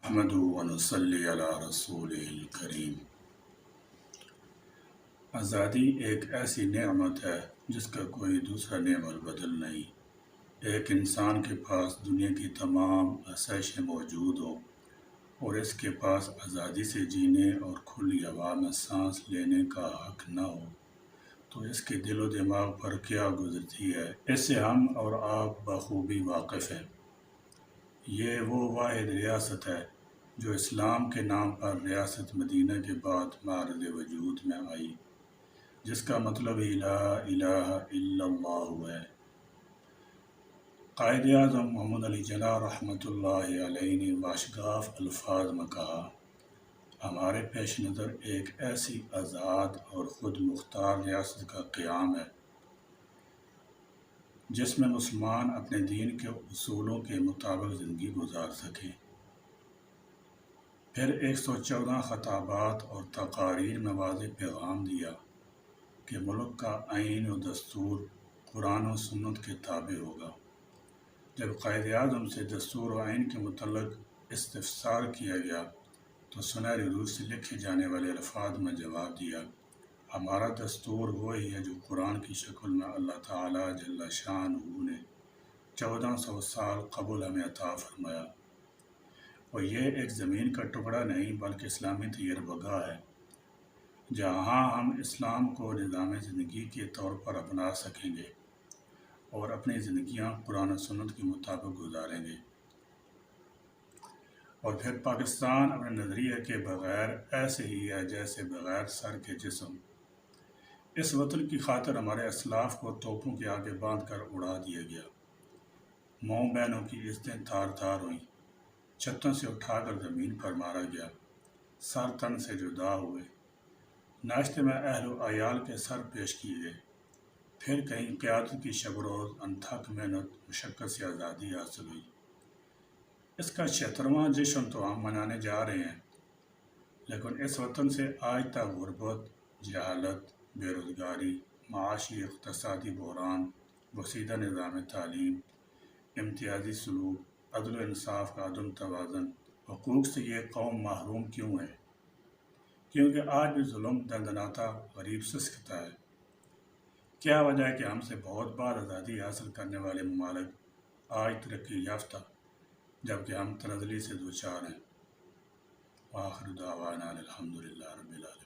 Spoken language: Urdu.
نحمدہ و نصلی علی رسولہ الکریم۔ آزادی ایک ایسی نعمت ہے جس کا کوئی دوسرا نعمت بدل نہیں۔ ایک انسان کے پاس دنیا کی تمام آسائشیں موجود ہوں اور اس کے پاس آزادی سے جینے اور کھلی ہوا میں سانس لینے کا حق نہ ہو تو اس کے دل و دماغ پر کیا گزرتی ہے، اس سے ہم اور آپ بخوبی واقف ہیں۔ یہ وہ واحد ریاست ہے جو اسلام کے نام پر ریاست مدینہ کے بعد معرض وجود میں آئی، جس کا مطلب ہی لا الہ الا اللہ ہے۔ قائد اعظم محمد علی جناح رحمۃ اللہ علیہ نے باشگاف الفاظ میں کہا، ہمارے پیش نظر ایک ایسی آزاد اور خود مختار ریاست کا قیام ہے جس میں مسلمان اپنے دین کے اصولوں کے مطابق زندگی گزار سکیں۔ پھر 114 خطابات اور تقاریر میں واضح پیغام دیا کہ ملک کا آئین و دستور قرآن و سنت کے تابع ہوگا۔ جب قائد اعظم سے دستور و آئین کے متعلق استفسار کیا گیا تو سنہری روح سے لکھے جانے والے الفاظ میں جواب دیا، ہمارا دستور وہی ہے جو قرآن کی شکل میں اللہ تعالیٰ جل شانہ نے 1400 سال قبل ہمیں عطا فرمایا، اور یہ ایک زمین کا ٹکڑا نہیں بلکہ اسلامی تجربہ ہے جہاں ہم اسلام کو نظام زندگی کے طور پر اپنا سکیں گے اور اپنی زندگیاں قرآن و سنت کے مطابق گزاریں گے۔ اور پھر پاکستان اپنے نظریے کے بغیر ایسے ہی ہے جیسے بغیر سر کے جسم۔ اس وطن کی خاطر ہمارے اسلاف کو توپوں کے آگے باندھ کر اڑا دیا گیا، ماؤں بہنوں کی عزتیں تار تار ہوئیں، چھتوں سے اٹھا کر زمین پر مارا گیا، سر تن سے جدا ہوئے، ناشتے میں اہل و عیال کے سر پیش کیے گئے، پھر کہیں قیادت کی شب روز انتھک محنت مشقت سے آزادی حاصل ہوئی۔ اس کا 76واں جشن تو ہم منانے جا رہے ہیں، لیکن اس وطن سے آج تک غربت، جہالت، بے روزگاری، معاشی اقتصادی بحران، وسیدہ نظام تعلیم، امتیازی سلوک، عدل و انصاف کا عدم توازن، حقوق سے یہ قوم محروم کیوں ہے؟ کیونکہ آج بھی ظلم دندناتا، غریب سسکتا ہے۔ کیا وجہ ہے کہ ہم سے بہت بعد آزادی حاصل کرنے والے ممالک آج ترقی یافتہ جبکہ ہم تنزلی سے دوچار ہیں؟ وآخر دعوانا الحمدللہ رب العالمین۔